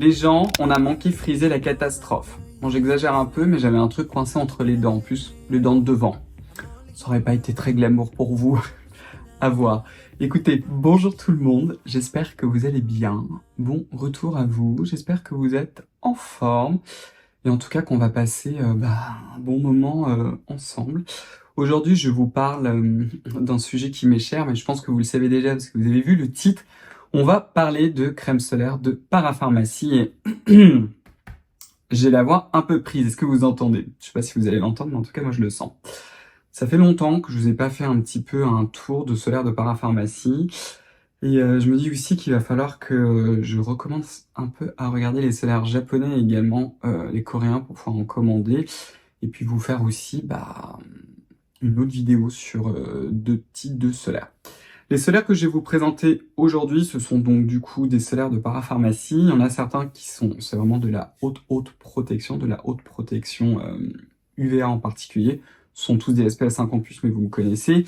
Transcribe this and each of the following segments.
Les gens, on a manqué friser la catastrophe. Bon, j'exagère un peu, mais j'avais un truc coincé entre les dents, en plus, les dents de devant. Ça aurait pas été très glamour pour vous, à voir. Écoutez, bonjour tout le monde, j'espère que vous allez bien. Bon retour à vous, j'espère que vous êtes en forme. Et en tout cas qu'on va passer un bon moment ensemble. Aujourd'hui, je vous parle d'un sujet qui m'est cher, mais je pense que vous le savez déjà parce que vous avez vu le titre. On va parler de crème solaire de parapharmacie et j'ai la voix un peu prise. Est-ce que vous entendez? Je sais pas si vous allez l'entendre, mais en tout cas, moi, je le sens. Ça fait longtemps que je vous ai pas fait un petit peu un tour de solaire de parapharmacie. Et je me dis aussi qu'il va falloir que je recommence un peu à regarder les solaires japonais et également les coréens pour pouvoir en commander. Et puis vous faire aussi une autre vidéo sur deux types de solaires. Les solaires que je vais vous présenter aujourd'hui, ce sont donc du coup des solaires de parapharmacie. Il y en a certains qui sont, c'est vraiment de la haute protection, UVA en particulier. Ce sont tous des SPF 50+, mais vous me connaissez.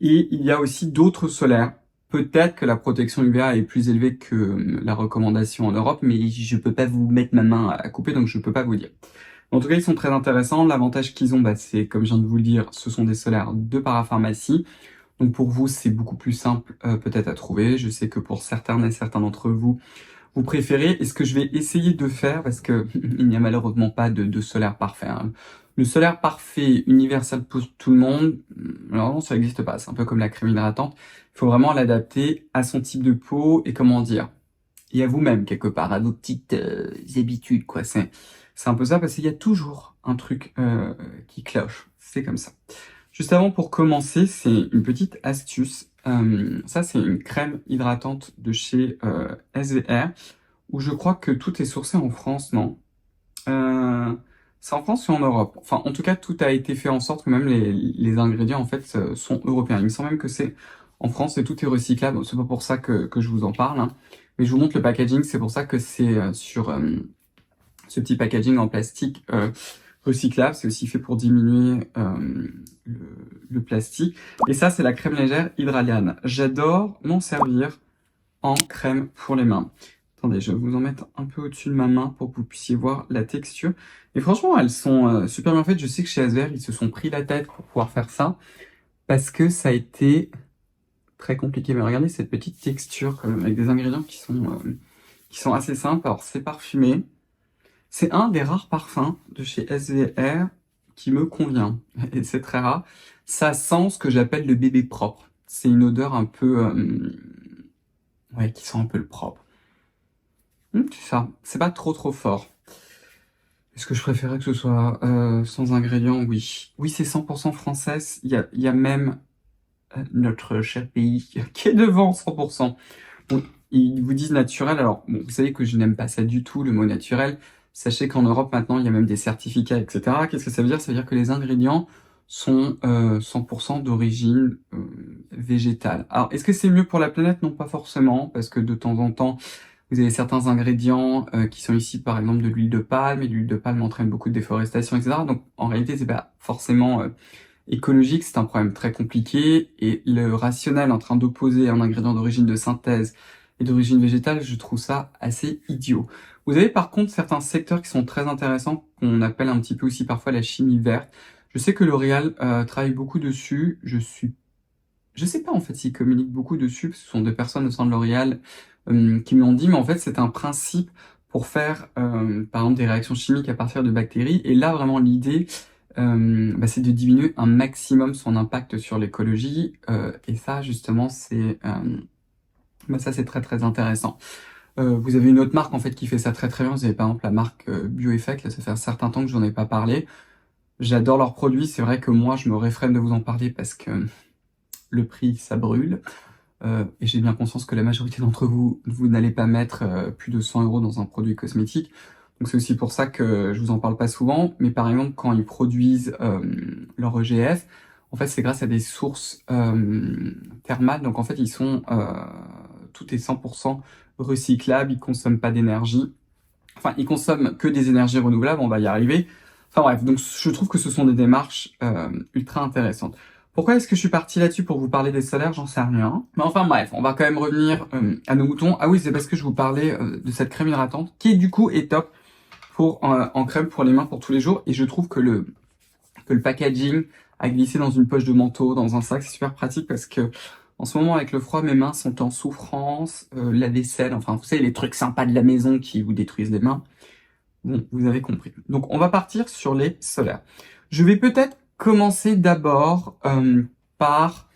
Et il y a aussi d'autres solaires. Peut-être que la protection UVA est plus élevée que la recommandation en Europe, mais je peux pas vous mettre ma main à couper, donc je peux pas vous dire. En tout cas, ils sont très intéressants. L'avantage qu'ils ont, c'est, comme je viens de vous le dire, ce sont des solaires de parapharmacie. Donc pour vous, c'est beaucoup plus simple peut-être à trouver. Je sais que pour certains et certains d'entre vous, vous préférez. Et ce que je vais essayer de faire, parce que il n'y a malheureusement pas de solaire parfait, hein. Le solaire parfait, universel pour tout le monde, alors non, ça n'existe pas. C'est un peu comme la crème hydratante. Il faut vraiment l'adapter à son type de peau et comment dire, et à vous-même quelque part, à vos petites habitudes, quoi. C'est un peu ça, parce qu'il y a toujours un truc qui cloche. C'est comme ça. Juste avant, pour commencer, c'est une petite astuce. Ça, c'est une crème hydratante de chez SVR, où je crois que tout est sourcé en France, non? C'est en France ou en Europe? Enfin, en tout cas, tout a été fait en sorte que même les ingrédients, en fait, sont européens. Il me semble même que c'est en France et tout est recyclable. C'est pas pour ça que je vous en parle, hein. Mais je vous montre le packaging, c'est pour ça que c'est sur ce petit packaging en plastique recyclable. C'est aussi fait pour diminuer le plastique. Et ça, c'est la crème légère Hydraliane. J'adore m'en servir en crème pour les mains. Attendez, je vais vous en mettre un peu au-dessus de ma main pour que vous puissiez voir la texture. Et franchement, elles sont super bien faites. Je sais que chez Asver, ils se sont pris la tête pour pouvoir faire ça, parce que ça a été très compliqué. Mais regardez cette petite texture quand même, avec des ingrédients qui sont assez simples. Alors, c'est parfumé. C'est un des rares parfums de chez SVR qui me convient. Et c'est très rare. Ça sent ce que j'appelle le bébé propre. C'est une odeur un peu... ouais, qui sent un peu le propre. C'est ça. C'est pas trop fort. Est-ce que je préférais que ce soit sans ingrédients? Oui. Oui, c'est 100% française. Il y a même notre cher pays qui est devant 100%. Bon, ils vous disent naturel. Alors, bon, vous savez que je n'aime pas ça du tout, le mot naturel. Sachez qu'en Europe, maintenant, il y a même des certificats, etc. Qu'est-ce que ça veut dire? Ça veut dire que les ingrédients sont 100% d'origine végétale. Alors, est-ce que c'est mieux pour la planète? Non, pas forcément, parce que de temps en temps, vous avez certains ingrédients qui sont ici, par exemple, de l'huile de palme, et l'huile de palme entraîne beaucoup de déforestation, etc. Donc, en réalité, c'est pas forcément écologique, c'est un problème très compliqué, et le rationnel en train d'opposer un ingrédient d'origine de synthèse et d'origine végétale, je trouve ça assez idiot. Vous avez par contre certains secteurs qui sont très intéressants, qu'on appelle un petit peu aussi parfois la chimie verte. Je sais que L'Oréal travaille beaucoup dessus, je sais pas en fait s'ils communiquent beaucoup dessus, parce que ce sont des personnes au sein de L'Oréal qui me l'ont dit, mais en fait c'est un principe pour faire par exemple des réactions chimiques à partir de bactéries, et là vraiment l'idée c'est de diminuer un maximum son impact sur l'écologie, et ça justement c'est ça c'est très intéressant. Vous avez une autre marque en fait qui fait ça très bien. Vous avez par exemple la marque Bioeffect, là ça fait un certain temps que j'en ai pas parlé. J'adore leurs produits, c'est vrai que moi je me réfrène de vous en parler parce que le prix ça brûle. Et j'ai bien conscience que la majorité d'entre vous, vous n'allez pas mettre plus de 100 € dans un produit cosmétique. Donc c'est aussi pour ça que je vous en parle pas souvent. Mais par exemple, quand ils produisent leur EGF, en fait c'est grâce à des sources thermales. Donc en fait tout est 100% recyclable, ils consomment pas d'énergie. Enfin, ils consomment que des énergies renouvelables, on va y arriver. Enfin bref, donc je trouve que ce sont des démarches ultra intéressantes. Pourquoi est-ce que je suis parti là-dessus pour vous parler des solaires? J'en sais rien. Mais enfin bref, on va quand même revenir à nos moutons. Ah oui, c'est parce que je vous parlais de cette crème hydratante qui du coup est top pour en crème pour les mains pour tous les jours. Et je trouve que le packaging à glisser dans une poche de manteau, dans un sac, c'est super pratique parce que en ce moment avec le froid, mes mains sont en souffrance. La vaisselle, enfin vous savez les trucs sympas de la maison qui vous détruisent les mains. Bon, vous avez compris. Donc on va partir sur les solaires. Je vais peut-être commencer d'abord par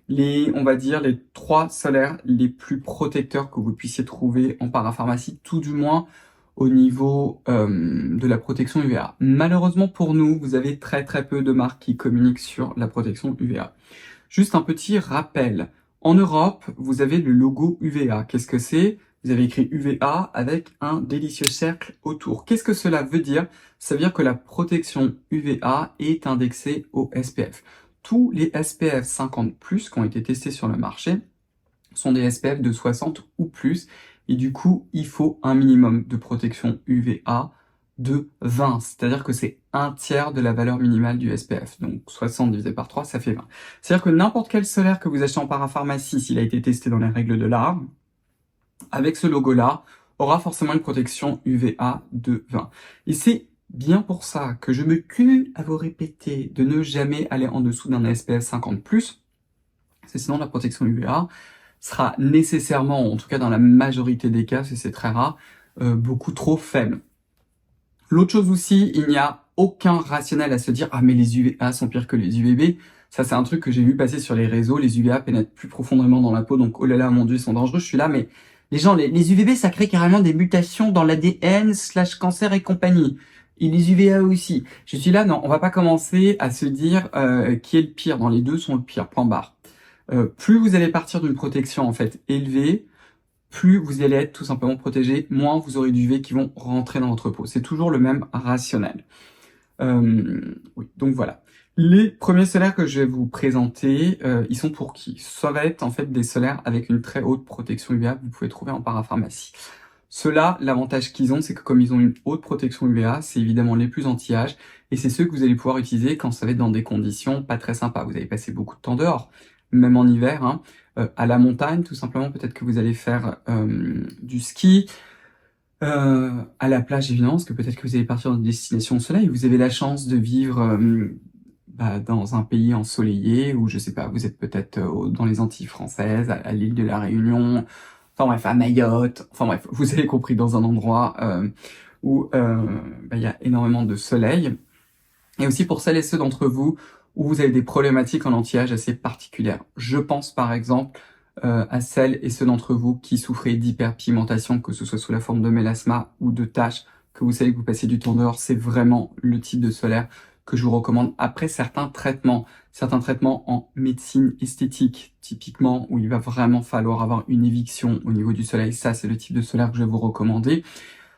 on va dire, les 3 solaires les plus protecteurs que vous puissiez trouver en parapharmacie, tout du moins au niveau de la protection UVA. Malheureusement pour nous, vous avez très très peu de marques qui communiquent sur la protection UVA. Juste un petit rappel. En Europe, vous avez le logo UVA. Qu'est-ce que c'est? Vous avez écrit UVA avec un délicieux cercle autour. Qu'est-ce que cela veut dire? Ça veut dire que la protection UVA est indexée au SPF. Tous les SPF 50+, qui ont été testés sur le marché sont des SPF de 60 ou plus. Et du coup, il faut un minimum de protection UVA de 20. C'est-à-dire que c'est un tiers de la valeur minimale du SPF. Donc 60 divisé par 3, ça fait 20. C'est-à-dire que n'importe quel solaire que vous achetez en parapharmacie, s'il a été testé dans les règles de l'art, avec ce logo-là, aura forcément une protection UVA de 20. Et c'est bien pour ça que je me cue à vous répéter de ne jamais aller en dessous d'un SPF 50+, c'est sinon la protection UVA sera nécessairement, en tout cas dans la majorité des cas, c'est très rare, beaucoup trop faible. L'autre chose aussi, il n'y a aucun rationnel à se dire « Ah mais les UVA sont pires que les UVB ». Ça c'est un truc que j'ai vu passer sur les réseaux, les UVA pénètrent plus profondément dans la peau, donc oh là là mon dieu ils sont dangereux, je suis là mais les gens, les UVB ça crée carrément des mutations dans l'ADN / cancer et compagnie. Et les UVA aussi. Je suis là, non, on va pas commencer à se dire qui est le pire, dans les deux sont le pire, point barre. Plus vous allez partir d'une protection en fait élevée, plus vous allez être tout simplement protégé, moins vous aurez d'UV qui vont rentrer dans votre peau. C'est toujours le même rationnel. Oui, donc voilà. Les premiers solaires que je vais vous présenter, ils sont pour qui? Ça va être en fait des solaires avec une très haute protection UVA que vous pouvez trouver en parapharmacie. Ceux-là, l'avantage qu'ils ont, c'est que comme ils ont une haute protection UVA, c'est évidemment les plus anti-âge, et c'est ceux que vous allez pouvoir utiliser quand ça va être dans des conditions pas très sympas. Vous allez passer beaucoup de temps dehors, même en hiver, hein, à la montagne, tout simplement. Peut-être que vous allez faire du ski, à la plage évidemment, parce que peut-être que vous allez partir dans une destination au soleil. Vous avez la chance de vivre dans un pays ensoleillé, ou je sais pas, vous êtes peut-être dans les Antilles françaises, à l'île de la Réunion, enfin bref, à Mayotte, enfin bref, vous avez compris, dans un endroit où il y a énormément de soleil. Et aussi pour celles et ceux d'entre vous où vous avez des problématiques en anti-âge assez particulières. Je pense par exemple à celles et ceux d'entre vous qui souffrez d'hyperpigmentation, que ce soit sous la forme de mélasma ou de taches, que vous savez que vous passez du temps dehors, c'est vraiment le type de solaire que je vous recommande après certains traitements en médecine esthétique, typiquement, où il va vraiment falloir avoir une éviction au niveau du soleil. Ça, c'est le type de solaire que je vais vous recommander.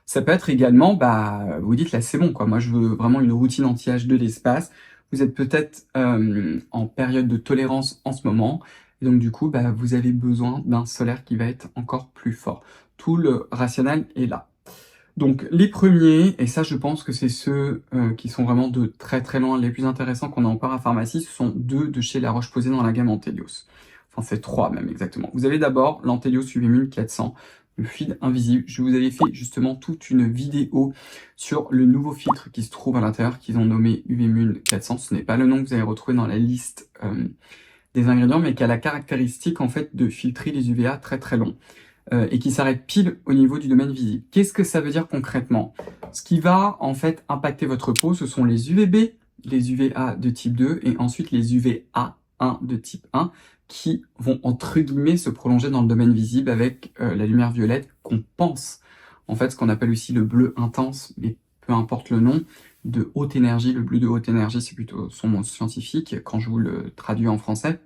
Ça peut être également, vous dites là c'est bon quoi, moi je veux vraiment une routine anti-âge de l'espace. Vous êtes peut-être en période de tolérance en ce moment, et donc du coup vous avez besoin d'un solaire qui va être encore plus fort. Tout le rationnel est là. Donc les premiers, et ça je pense que c'est ceux qui sont vraiment de très très loin les plus intéressants qu'on a en parapharmacie, ce sont 2 de chez La Roche-Posay dans la gamme Anthelios. Enfin c'est 3 même exactement. Vous avez d'abord l'Anthelios UV-Mune 400, le fil invisible. Je vous avais fait justement toute une vidéo sur le nouveau filtre qui se trouve à l'intérieur, qu'ils ont nommé UV-Mune 400. Ce n'est pas le nom que vous allez retrouver dans la liste des ingrédients, mais qui a la caractéristique en fait de filtrer les UVA très très longs. Et qui s'arrête pile au niveau du domaine visible. Qu'est-ce que ça veut dire concrètement? Ce qui va en fait impacter votre peau, ce sont les UVB, les UVA de type 2 et ensuite les UVA1 de type 1 qui vont entre guillemets se prolonger dans le domaine visible avec la lumière violette qu'on pense, en fait ce qu'on appelle aussi le bleu intense, mais peu importe le nom, de haute énergie. Le bleu de haute énergie c'est plutôt son nom scientifique quand je vous le traduis en français.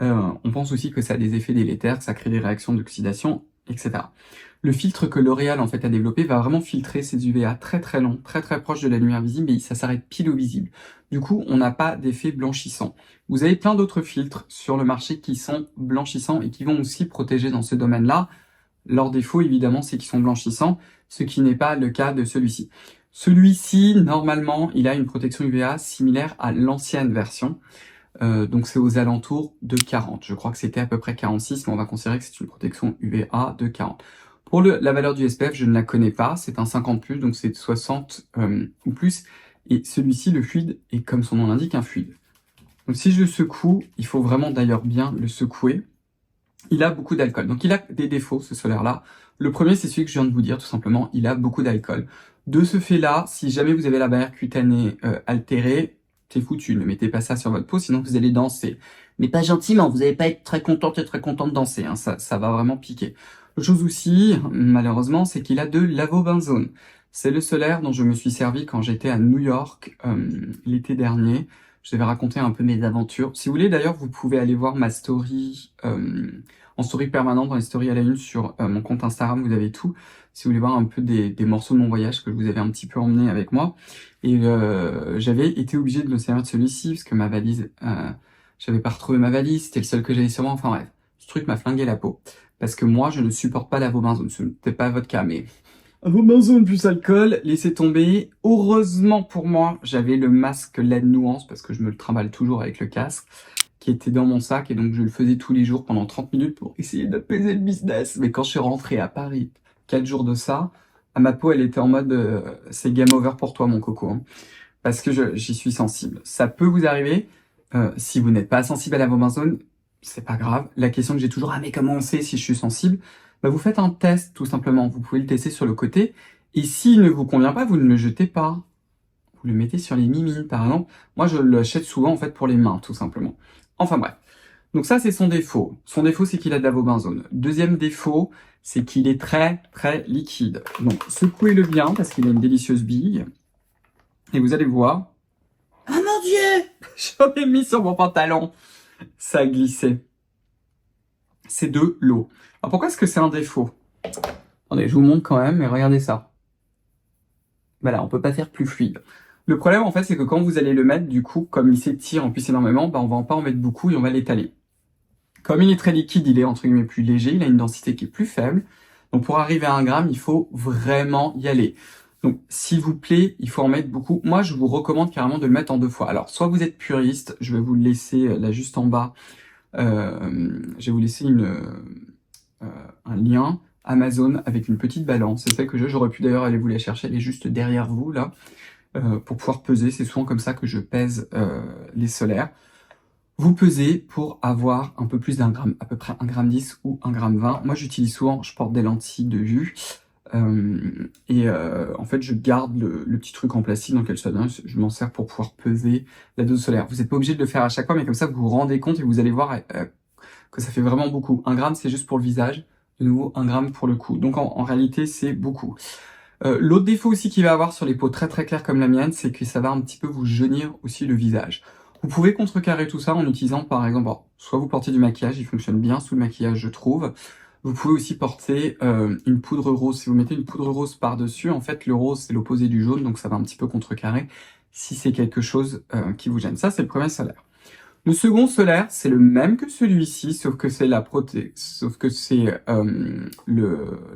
On pense aussi que ça a des effets délétères, que ça crée des réactions d'oxydation, etc. Le filtre que L'Oréal en fait a développé va vraiment filtrer ces UVA très très longs, très très proches de la lumière visible, et ça s'arrête pile au visible. Du coup, on n'a pas d'effet blanchissant. Vous avez plein d'autres filtres sur le marché qui sont blanchissants et qui vont aussi protéger dans ce domaine-là. Leur défaut, évidemment, c'est qu'ils sont blanchissants, ce qui n'est pas le cas de celui-ci. Celui-ci, normalement, il a une protection UVA similaire à l'ancienne version. Donc c'est aux alentours de 40. Je crois que c'était à peu près 46, mais on va considérer que c'est une protection UVA de 40. Pour la valeur du SPF, je ne la connais pas. C'est un 50+, donc c'est 60 ou plus. Et celui-ci, le fluide, est comme son nom l'indique, un fluide. Donc si je le secoue, il faut vraiment d'ailleurs bien le secouer. Il a beaucoup d'alcool. Donc il a des défauts, ce solaire-là. Le premier, c'est celui que je viens de vous dire, tout simplement. Il a beaucoup d'alcool. De ce fait-là, si jamais vous avez la barrière cutanée altérée, c'est foutu. Ne mettez pas ça sur votre peau, sinon vous allez danser. Mais pas gentiment, vous n'allez pas être très content de danser. Hein. Ça va vraiment piquer. Autre chose aussi, malheureusement, c'est qu'il a de l'avobenzone. C'est le solaire dont je me suis servi quand j'étais à New York l'été dernier. Je vais raconter un peu mes aventures. Si vous voulez, d'ailleurs, vous pouvez aller voir ma story en story permanente, dans les stories à la une sur mon compte Instagram, vous avez tout. Si vous voulez voir un peu des morceaux de mon voyage que je vous avais un petit peu emmené avec moi. Et j'avais été obligé de me servir de celui-ci, parce que ma valise, j'avais pas retrouvé ma valise, c'était le seul que j'avais sur moi. Enfin bref, ce truc m'a flingué la peau. Parce que moi, je ne supporte pas la vobenzone. Ce n'était pas votre cas, mais... Vobenzone plus alcool, laissez tomber. Heureusement pour moi, j'avais le masque LED nuance, parce que je me le trimballe toujours avec le casque, qui était dans mon sac, et donc je le faisais tous les jours pendant 30 minutes pour essayer d'apaiser le business. Mais quand je suis rentré à Paris, 4 jours de ça, à ma peau, elle était en mode c'est game over pour toi, mon coco. Hein. Parce que j'y suis sensible. Ça peut vous arriver. Si vous n'êtes pas sensible à la vobenzone, c'est pas grave. La question que j'ai toujours, ah mais comment on sait si je suis sensible? Bah, vous faites un test, tout simplement. Vous pouvez le tester sur le côté. Et s'il ne vous convient pas, vous ne le jetez pas. Vous le mettez sur les mimines, par exemple. Moi, je l'achète souvent, en fait, pour les mains, tout simplement. Enfin, bref. Donc ça, c'est son défaut. Son défaut, c'est qu'il a de la vobenzone. Deuxième défaut, c'est qu'il est très, très liquide. Donc, secouez-le bien, parce qu'il a une délicieuse bille. Et vous allez voir. Ah mon Dieu! J'en ai mis sur mon pantalon. Ça a glissé. C'est de l'eau. Alors pourquoi est-ce que c'est un défaut? Attendez, je vous montre quand même, mais regardez ça. Voilà, on peut pas faire plus fluide. Le problème, en fait, c'est que quand vous allez le mettre, du coup, comme il s'étire en plus énormément, bah, on va pas en mettre beaucoup et on va l'étaler. Comme il est très liquide, il est entre guillemets plus léger, il a une densité qui est plus faible. Donc pour arriver à 1 gramme, il faut vraiment y aller. Donc s'il vous plaît, il faut en mettre beaucoup. Moi, je vous recommande carrément de le mettre en 2 fois. Alors, soit vous êtes puriste, je vais vous le laisser là juste en bas. Je vais vous laisser un lien Amazon avec une petite balance. C'est celle que j'aurais pu d'ailleurs aller vous la chercher, elle est juste derrière vous là, pour pouvoir peser. C'est souvent comme ça que je pèse les solaires. Vous pesez pour avoir un peu plus d'1 gramme, à peu près 1,10 gramme ou 1,20 gramme. Moi j'utilise souvent, je porte des lentilles de vue, en fait je garde le petit truc en plastique dans lequel ça donne, je m'en sers pour pouvoir peser la dose solaire. Vous n'êtes pas obligé de le faire à chaque fois, mais comme ça vous vous rendez compte et vous allez voir que ça fait vraiment beaucoup. 1 gramme c'est juste pour le visage, de nouveau 1 gramme pour le cou. Donc en réalité c'est beaucoup. L'autre défaut aussi qu'il va avoir sur les peaux très très claires comme la mienne, c'est que ça va un petit peu vous jaunir aussi le visage. Vous pouvez contrecarrer tout ça en utilisant par exemple, bon, soit vous portez du maquillage, il fonctionne bien sous le maquillage je trouve. Vous pouvez aussi porter une poudre rose. Si vous mettez une poudre rose par-dessus, en fait le rose c'est l'opposé du jaune, donc ça va un petit peu contrecarrer si c'est quelque chose qui vous gêne. Ça c'est le premier solaire. Le second solaire, c'est le même que celui-ci, sauf que c'est la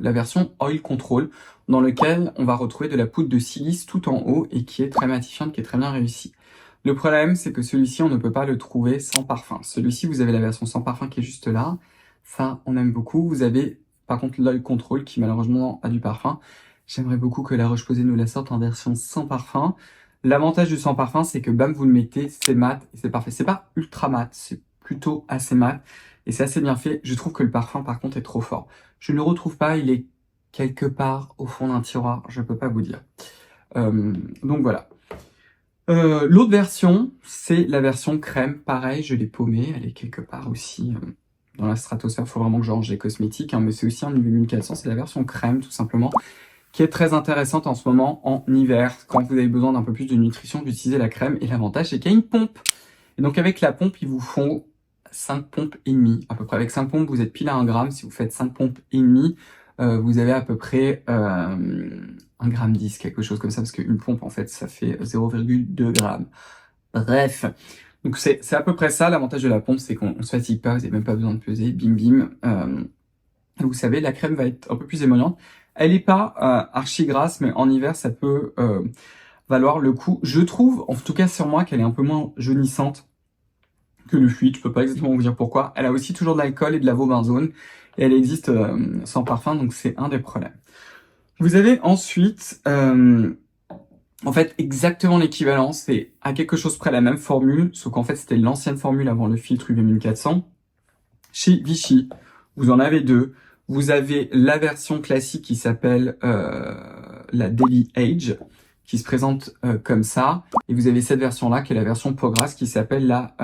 version Oil Control, dans lequel on va retrouver de la poudre de silice tout en haut et qui est très matifiante, qui est très bien réussie. Le problème, c'est que celui-ci, on ne peut pas le trouver sans parfum. Celui-ci, vous avez la version sans parfum qui est juste là. Ça, on aime beaucoup. Vous avez, par contre, l'Oil Control qui, malheureusement, a du parfum. J'aimerais beaucoup que La Roche-Posay nous la sorte en version sans parfum. L'avantage du sans parfum, c'est que bam, vous le mettez, c'est mat et c'est parfait. C'est pas ultra mat, c'est plutôt assez mat et c'est assez bien fait. Je trouve que le parfum, par contre, est trop fort. Je ne le retrouve pas, il est quelque part au fond d'un tiroir, je peux pas vous dire. Donc voilà. L'autre version, c'est la version crème. Pareil, je l'ai paumée, elle est quelque part aussi dans la stratosphère. Il faut vraiment que je range les cosmétiques, hein, mais c'est aussi un niveau 1400, c'est la version crème tout simplement, qui est très intéressante en ce moment en hiver. Quand vous avez besoin d'un peu plus de nutrition, vous utilisez la crème et l'avantage c'est qu'il y a une pompe. Et donc avec la pompe, ils vous font 5 pompes et demie. À peu près avec 5 pompes, vous êtes pile à 1 gramme. Si vous faites 5 pompes et demie, vous avez à peu près 1,10 gramme, quelque chose comme ça, parce qu'une pompe en fait ça fait 0,2 grammes. Bref. Donc c'est à peu près ça, l'avantage de la pompe, c'est qu'on se fatigue pas, vous n'avez même pas besoin de peser, bim bim. Vous savez, la crème va être un peu plus émolliente. Elle est pas archi grasse, mais en hiver, ça peut valoir le coup. Je trouve, en tout cas sur moi, qu'elle est un peu moins jaunissante que le fluide, je peux pas exactement vous dire pourquoi. Elle a aussi toujours de l'alcool et de l'avobenzone, et elle existe sans parfum, donc c'est un des problèmes. Vous avez ensuite, en fait, exactement l'équivalent, c'est à quelque chose près la même formule, sauf qu'en fait, c'était l'ancienne formule avant le filtre UV 1400. Chez Vichy, vous en avez deux. Vous avez la version classique qui s'appelle la Daily Age, qui se présente comme ça. Et vous avez cette version-là, qui est la version Progress, qui s'appelle la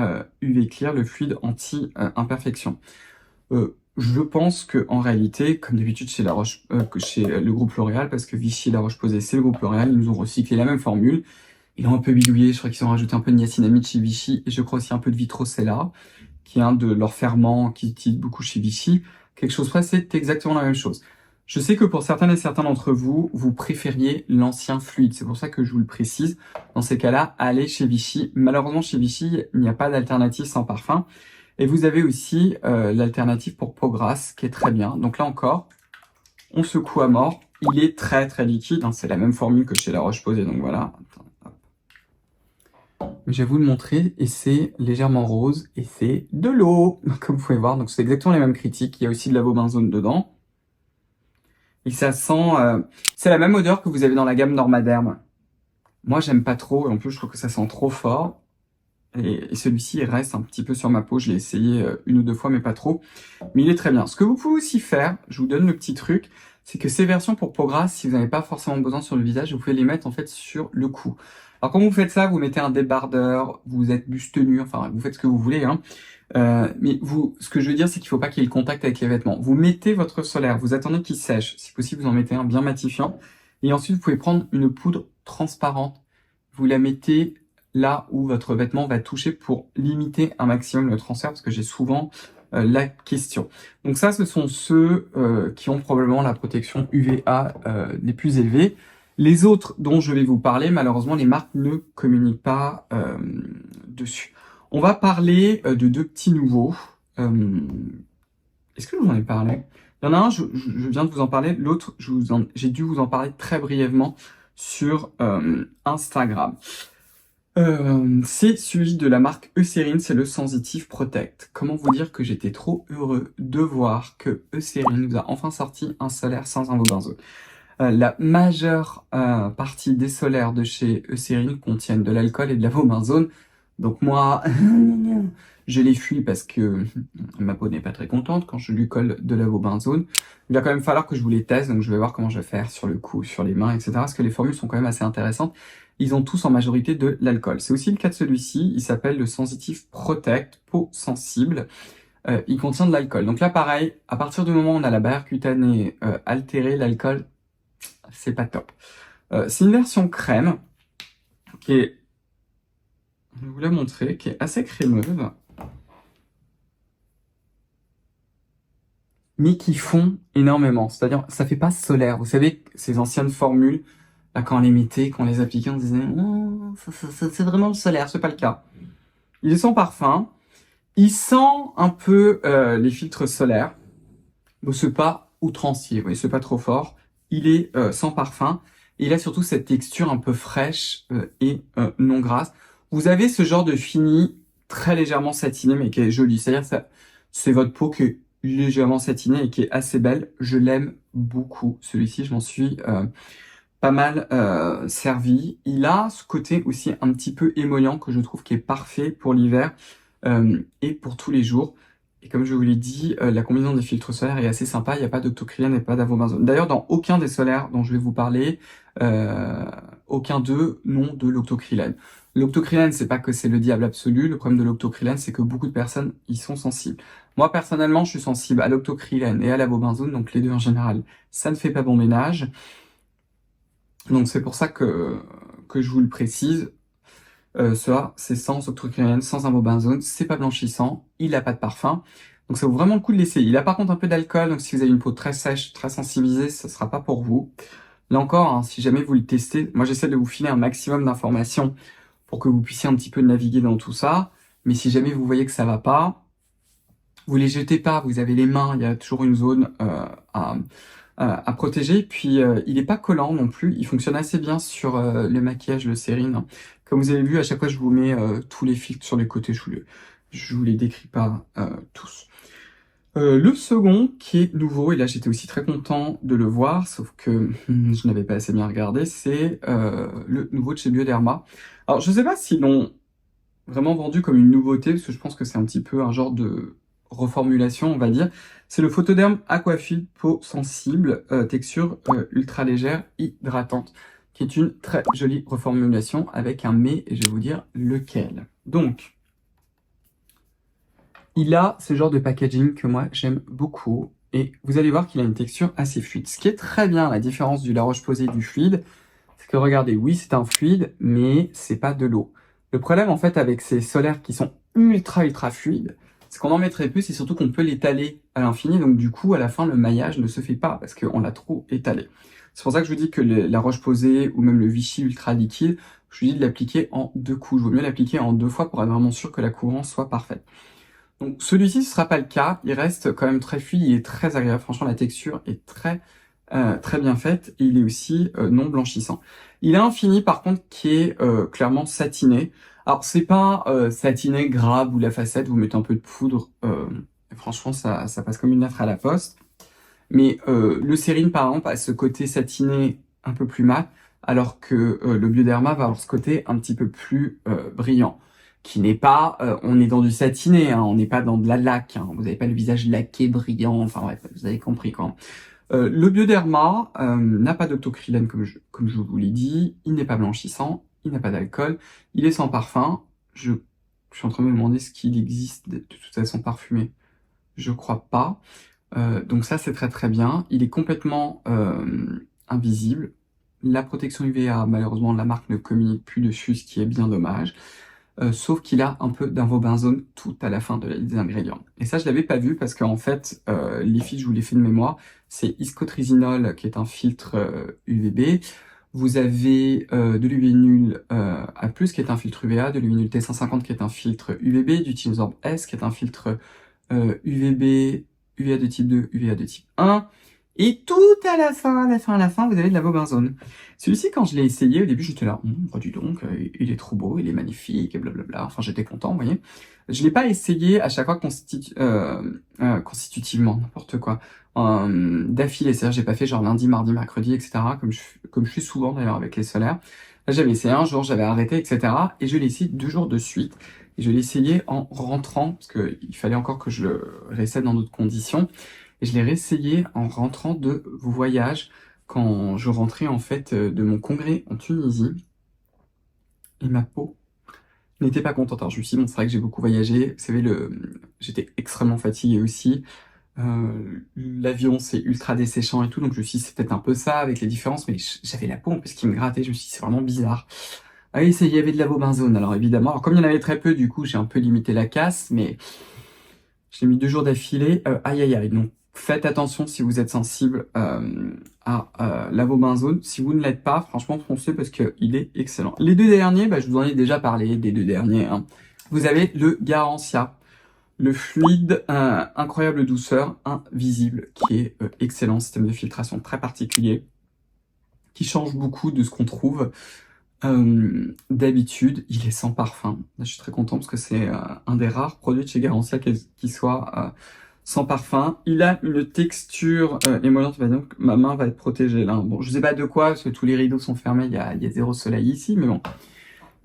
UV Clear, le fluide anti-imperfection. Je pense que en réalité, comme d'habitude chez La Roche, chez le groupe L'Oréal, parce que Vichy et La Roche-Posay, c'est le groupe L'Oréal, ils nous ont recyclé la même formule. Ils l'ont un peu bidouillé, je crois qu'ils ont rajouté un peu de niacinamide chez Vichy, et je crois aussi un peu de Vitrocella, qui est un de leurs ferments qu'ils utilisent beaucoup chez Vichy. Quelque chose près, c'est exactement la même chose. Je sais que pour certaines et certains d'entre vous, vous préfériez l'ancien fluide. C'est pour ça que je vous le précise. Dans ces cas-là, allez chez Vichy. Malheureusement, chez Vichy, il n'y a pas d'alternative sans parfum. Et vous avez aussi l'alternative pour peau grasse, qui est très bien. Donc là encore, on secoue à mort. Il est très très liquide. Hein. C'est la même formule que chez La Roche-Posay. Donc voilà. Je vais vous le montrer, et c'est légèrement rose, et c'est de l'eau, comme vous pouvez voir. Donc c'est exactement les mêmes critiques. Il y a aussi de l'avobenzone dedans. Et ça sent... c'est la même odeur que vous avez dans la gamme Normaderm. Moi, j'aime pas trop, et en plus, je trouve que ça sent trop fort. Et celui-ci, il reste un petit peu sur ma peau. Je l'ai essayé une ou deux fois, mais pas trop. Mais il est très bien. Ce que vous pouvez aussi faire, je vous donne le petit truc, c'est que ces versions pour peau grasse, si vous n'avez pas forcément besoin sur le visage, vous pouvez les mettre en fait sur le cou. Alors quand vous faites ça, vous mettez un débardeur, vous êtes buste nu, enfin vous faites ce que vous voulez. Hein. Mais ce que je veux dire, c'est qu'il ne faut pas qu'il y ait le contact avec les vêtements. Vous mettez votre solaire, vous attendez qu'il sèche. Si possible, vous en mettez un bien matifiant. Et ensuite, vous pouvez prendre une poudre transparente. Vous la mettez là où votre vêtement va toucher pour limiter un maximum le transfert, parce que j'ai souvent la question. Donc ça, ce sont ceux qui ont probablement la protection UVA les plus élevées. Les autres dont je vais vous parler, malheureusement, les marques ne communiquent pas dessus. On va parler de deux petits nouveaux. Est-ce que je vous en ai parlé? Il y en a un, je viens de vous en parler. L'autre, j'ai dû vous en parler très brièvement sur Instagram. C'est celui de la marque Eucérine, c'est le Sensitive Protect. Comment vous dire que j'étais trop heureux de voir que Eucérine nous a enfin sorti un solaire sans invobenzone. La majeure partie des solaires de chez Eucérine contiennent de l'alcool et de l'avobenzone. Donc moi, je les fuis parce que ma peau n'est pas très contente quand je lui colle de l'avobenzone. Il va quand même falloir que je vous les teste, donc je vais voir comment je vais faire sur le cou, sur les mains, etc. Parce que les formules sont quand même assez intéressantes. Ils ont tous en majorité de l'alcool. C'est aussi le cas de celui-ci, il s'appelle le Sensitive Protect, peau sensible. Il contient de l'alcool. Donc là, pareil, à partir du moment où on a la barrière cutanée altérée, l'alcool, c'est pas top. C'est une version crème qui est, je vais vous la montrer, qui est assez crémeuse, mais qui fond énormément. C'est-à-dire, ça fait pas solaire. Vous savez, ces anciennes formules, là, quand on les mettait, quand on les appliquait, on disait oh, c'est vraiment le solaire, c'est pas le cas. Il est sans parfum, il sent un peu les filtres solaires, mais c'est pas outrancier, vous voyez, c'est pas trop fort. Il est sans parfum, et il a surtout cette texture un peu fraîche et non grasse. Vous avez ce genre de fini très légèrement satiné, mais qui est joli. C'est-à-dire que c'est votre peau qui est légèrement satinée et qui est assez belle. Je l'aime beaucoup. Celui-ci, je m'en suis pas mal servi. Il a ce côté aussi un petit peu émollient que je trouve qui est parfait pour l'hiver et pour tous les jours. Et comme je vous l'ai dit, la combinaison des filtres solaires est assez sympa. Il n'y a pas d'octocrylène et pas d'avobenzone. D'ailleurs, dans aucun des solaires dont je vais vous parler, aucun d'eux n'ont de l'octocrylène. L'octocrylène, c'est pas que c'est le diable absolu. Le problème de l'octocrylène, c'est que beaucoup de personnes y sont sensibles. Moi, personnellement, je suis sensible à l'octocrylène et à l'avobenzone, donc les deux en général, ça ne fait pas bon ménage. Donc c'est pour ça que je vous le précise. Ça, c'est sans octocrylène, sans invobenzone, c'est pas blanchissant, il n'a pas de parfum. Donc ça vaut vraiment le coup de l'essayer. Il a par contre un peu d'alcool, donc si vous avez une peau très sèche, très sensibilisée, ça sera pas pour vous. Là encore, hein, si jamais vous le testez, moi j'essaie de vous filer un maximum d'informations pour que vous puissiez un petit peu naviguer dans tout ça. Mais si jamais vous voyez que ça va pas, vous les jetez pas, vous avez les mains, il y a toujours une zone à protéger. Puis il est pas collant non plus, il fonctionne assez bien sur le maquillage, le Eucérine. Comme vous avez vu, à chaque fois je vous mets tous les filtres sur les côtés. Je vous les décris pas tous. Le second qui est nouveau, et là j'étais aussi très content de le voir, sauf que je n'avais pas assez bien regardé, c'est le nouveau de chez Bioderma. Alors je sais pas s'ils l'ont vraiment vendu comme une nouveauté, parce que je pense que c'est un petit peu un genre de reformulation, on va dire. C'est le Photoderm Aquafil Peau Sensible, texture ultra légère, hydratante, qui est une très jolie reformulation avec un mais, et je vais vous dire lequel. Donc, il a ce genre de packaging que moi j'aime beaucoup, et vous allez voir qu'il a une texture assez fluide. Ce qui est très bien, la différence du La Roche-Posay du fluide, c'est que regardez, oui c'est un fluide, mais c'est pas de l'eau. Le problème en fait avec ces solaires qui sont ultra fluides, c'est qu'on en met très peu, c'est surtout qu'on peut l'étaler à l'infini, donc du coup à la fin le maillage ne se fait pas parce qu'on l'a trop étalé. C'est pour ça que je vous dis que La Roche-Posay ou même le Vichy Ultra Liquide, je vous dis de l'appliquer en 2 couches. Il vaut mieux l'appliquer en 2 fois pour être vraiment sûr que la couvrance soit parfaite. Donc celui-ci ce sera pas le cas, il reste quand même très fluide, il est très agréable, franchement la texture est très bien faite, et il est aussi non blanchissant. Il a un fini par contre qui est clairement satiné. Alors c'est pas satiné grave ou la facette, vous mettez un peu de poudre, franchement ça passe comme une lettre à la poste. Mais le Cérine par exemple a ce côté satiné un peu plus mat, alors que le Bioderma va avoir ce côté un petit peu plus brillant, qui n'est pas, on est dans du satiné, hein, on n'est pas dans de la laque, hein, vous n'avez pas le visage laqué, brillant, enfin bref, vous avez compris quand même. Le Bioderma n'a pas d'octocrylène comme je vous l'ai dit, il n'est pas blanchissant, il n'a pas d'alcool, il est sans parfum. Je suis en train de me demander ce qu'il existe de toute façon parfumé. Je crois pas. Donc ça c'est très bien. Il est complètement invisible. La protection UVA, malheureusement la marque ne communique plus dessus, ce qui est bien dommage. Sauf qu'il a un peu d'invobenzone tout à la fin de la liste des ingrédients. Et ça, je l'avais pas vu parce qu'en fait, les fiches, je vous les fais de mémoire, c'est isotrisinol qui est un filtre UVB. Vous avez de l'uvénul A+, qui est un filtre UVA, de l'uvénul T150 qui est un filtre UVB, du Tinsorb S qui est un filtre UVB, UVA de type 2, UVA de type 1. Et tout à la fin, vous avez de la bobenzone. Celui-ci, quand je l'ai essayé, au début, j'étais là, dis donc, il est trop beau, il est magnifique, et blablabla. Enfin, j'étais content, vous voyez. Je l'ai pas essayé à chaque fois constitutivement, n'importe quoi, d'affilée. C'est-à-dire, j'ai pas fait genre lundi, mardi, mercredi, etc., comme je fais souvent d'ailleurs avec les solaires. Là, j'avais essayé un jour, j'avais arrêté, etc., et je l'ai essayé 2 jours de suite. Et je l'ai essayé en rentrant, parce qu'il fallait encore que je le réessaye dans d'autres conditions. Et je l'ai réessayé en rentrant de voyage, quand je rentrais en fait de mon congrès en Tunisie. Et ma peau n'était pas contente. Alors je me suis dit, bon, c'est vrai que j'ai beaucoup voyagé. Vous savez, j'étais extrêmement fatigué aussi. L'avion, c'est ultra desséchant et tout. Donc je me suis dit, c'est peut-être un peu ça avec les différences. Mais j'avais la peau en plus qui me grattait. Je me suis dit, c'est vraiment bizarre. Ah oui, il y avait de la bobenzone. Alors évidemment, alors comme il y en avait très peu, du coup, j'ai un peu limité la casse. Mais je l'ai mis 2 jours d'affilée. Aïe. Donc faites attention si vous êtes sensible à l'avobenzone. Si vous ne l'êtes pas, franchement, foncez parce qu'il est excellent. Les 2 derniers, je vous en ai déjà parlé des 2 derniers. Hein. Vous avez le Garancia, le fluide, incroyable douceur, invisible, qui est excellent, système de filtration très particulier, qui change beaucoup de ce qu'on trouve d'habitude. Il est sans parfum. Là, je suis très content parce que c'est un des rares produits de chez Garancia qui soit sans parfum. Il a une texture émollente, donc ma main va être protégée là. Bon, je sais pas de quoi, parce que tous les rideaux sont fermés, il y a 0 soleil ici, mais bon.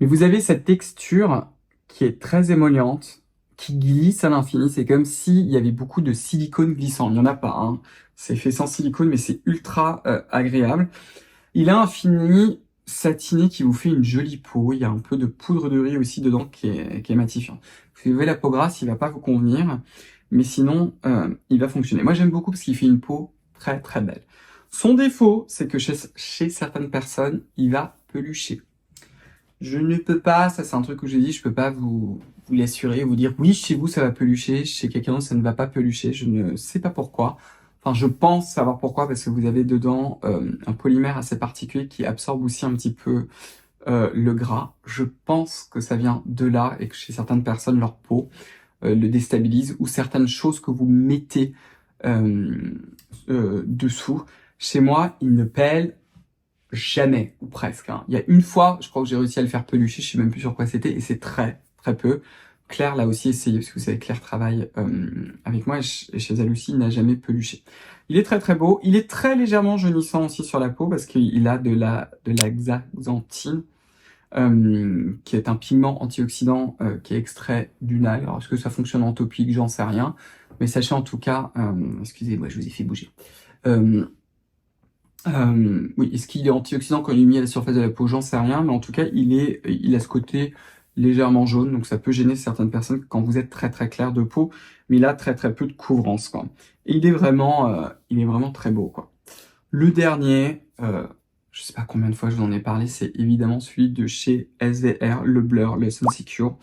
Mais vous avez cette texture qui est très émollente, qui glisse à l'infini. C'est comme s'il y avait beaucoup de silicone glissant. Il n'y en a pas, hein. C'est fait sans silicone, mais c'est ultra agréable. Il a un fini satiné qui vous fait une jolie peau. Il y a un peu de poudre de riz aussi dedans qui est matifiant. Si vous avez la peau grasse, il va pas vous convenir. Mais sinon, il va fonctionner. Moi, j'aime beaucoup parce qu'il fait une peau très belle. Son défaut, c'est que chez certaines personnes, il va pelucher. Je ne peux pas, ça c'est un truc que j'ai dit, je peux pas vous l'assurer, vous dire oui, chez vous ça va pelucher, chez quelqu'un d'autre ça ne va pas pelucher, je ne sais pas pourquoi. Enfin, je pense savoir pourquoi, parce que vous avez dedans un polymère assez particulier qui absorbe aussi un petit peu le gras. Je pense que ça vient de là et que chez certaines personnes, leur peau le déstabilise, ou certaines choses que vous mettez dessous. Chez moi, il ne pèle jamais, ou presque. Hein. Il y a une fois, je crois que j'ai réussi à le faire pelucher, je sais même plus sur quoi c'était, et c'est très peu. Claire l'a aussi essayé, parce que vous savez, Claire travaille avec moi, et chez elle aussi, il n'a jamais peluché. Il est très très beau, il est très légèrement jaunissant aussi sur la peau, parce qu'il a de la xanthine, qui est un pigment antioxydant qui est extrait d'une algue. Alors est-ce que ça fonctionne en topique, j'en sais rien, mais sachez en tout cas, excusez-moi, je vous ai fait bouger. Oui, est-ce qu'il est antioxydant quand il est mis à la surface de la peau, j'en sais rien, mais en tout cas, il a ce côté légèrement jaune, donc ça peut gêner certaines personnes quand vous êtes très très clair de peau, mais il a très très peu de couvrance, quoi. Et il est vraiment très beau, quoi. Le dernier, je sais pas combien de fois je vous en ai parlé, c'est évidemment celui de chez SVR, le Blur, le Sun Secure,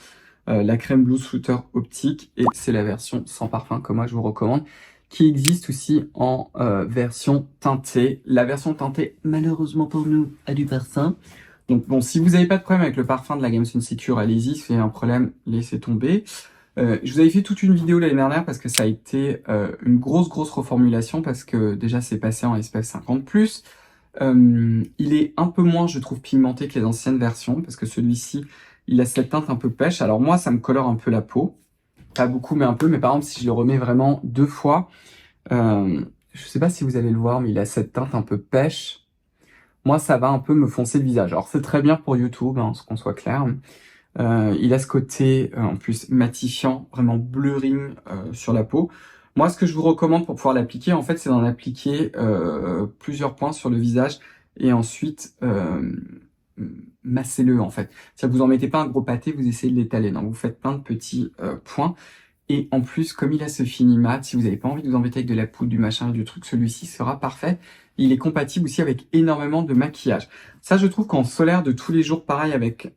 la crème Blue Shooter optique, et c'est la version sans parfum que moi je vous recommande, qui existe aussi en version teintée. La version teintée, malheureusement pour nous, a du parfum. Donc bon, si vous n'avez pas de problème avec le parfum de la gamme Sun Secure, allez-y. Si vous avez un problème, laissez tomber. Je vous avais fait toute une vidéo l'année dernière parce que ça a été une grosse reformulation, parce que déjà c'est passé en SPF 50+. Il est un peu moins, je trouve, pigmenté que les anciennes versions, parce que celui-ci, il a cette teinte un peu pêche. Alors moi, ça me colore un peu la peau. Pas beaucoup, mais un peu. Mais par exemple, si je le remets vraiment 2 fois, je sais pas si vous allez le voir, mais il a cette teinte un peu pêche. Moi, ça va un peu me foncer le visage. Alors, c'est très bien pour YouTube, hein, qu'on soit clair. Il a ce côté, en plus, matifiant, vraiment blurring sur la peau. Moi, ce que je vous recommande pour pouvoir l'appliquer, en fait, c'est d'en appliquer plusieurs points sur le visage et ensuite massez-le, en fait. Si vous en mettez pas un gros pâté, vous essayez de l'étaler. Donc, vous faites plein de petits points. Et en plus, comme il a ce fini mat, si vous n'avez pas envie de vous embêter avec de la poudre, du machin, du truc, celui-ci sera parfait. Il est compatible aussi avec énormément de maquillage. Ça, je trouve qu'en solaire de tous les jours, pareil avec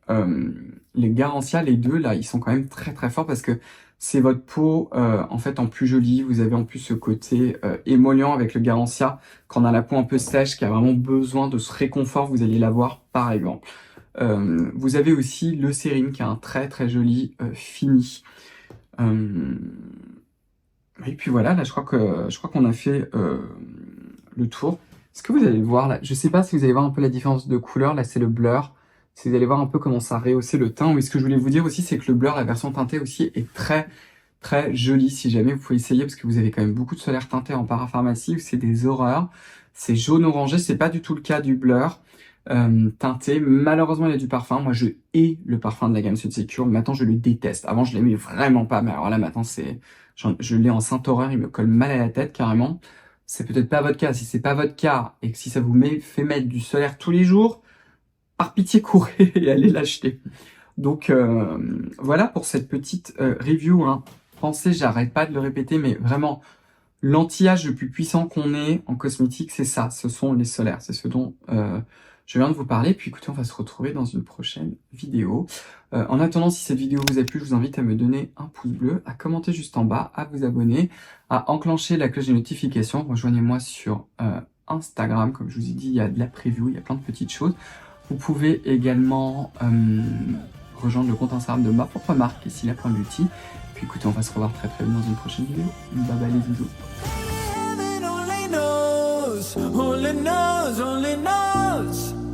les Garancia, les deux, là, ils sont quand même très très forts, parce que c'est votre peau, en fait, en plus jolie. Vous avez en plus ce côté émollient avec le Garancia. Quand on a la peau un peu sèche, qui a vraiment besoin de ce réconfort, vous allez l'avoir, par exemple. Vous avez aussi le Cérine, qui a un très très joli fini. Et puis voilà, là je crois qu'on a fait le tour. Est-ce que vous allez voir là? Je sais pas si vous allez voir un peu la différence de couleur. Là c'est le Blur. Si vous allez voir un peu comment ça rehaussait le teint. Oui, ce que je voulais vous dire aussi, c'est que le Blur, la version teintée aussi, est très très jolie. Si jamais vous pouvez essayer, parce que vous avez quand même beaucoup de solaire teinté en parapharmacie, c'est des horreurs. C'est jaune orangé, c'est pas du tout le cas du Blur. Teinté, malheureusement il y a du parfum. Moi je hais le parfum de la gamme Sun Secure, maintenant je le déteste. Avant je l'aimais vraiment pas, mais alors là maintenant je l'ai en sainte horreur, il me colle mal à la tête carrément. C'est peut-être pas votre cas. Si c'est pas votre cas et que si ça vous fait mettre du solaire tous les jours, par pitié courez et allez l'acheter. Donc voilà pour cette petite review, hein. Pensez, j'arrête pas de le répéter, mais vraiment l'anti-âge le plus puissant qu'on ait en cosmétique, c'est ça, ce sont les solaires, c'est ce dont je viens de vous parler. Puis écoutez, on va se retrouver dans une prochaine vidéo. En attendant, si cette vidéo vous a plu, je vous invite à me donner un pouce bleu, à commenter juste en bas, à vous abonner, à enclencher la cloche des notifications. Rejoignez-moi sur Instagram, comme je vous ai dit, il y a de la preview, il y a plein de petites choses. Vous pouvez également rejoindre le compte Instagram de ma propre marque, ici la.beauty. Puis écoutez, on va se revoir très très vite dans une prochaine vidéo. Bye bye les bisous. Only knows, only knows.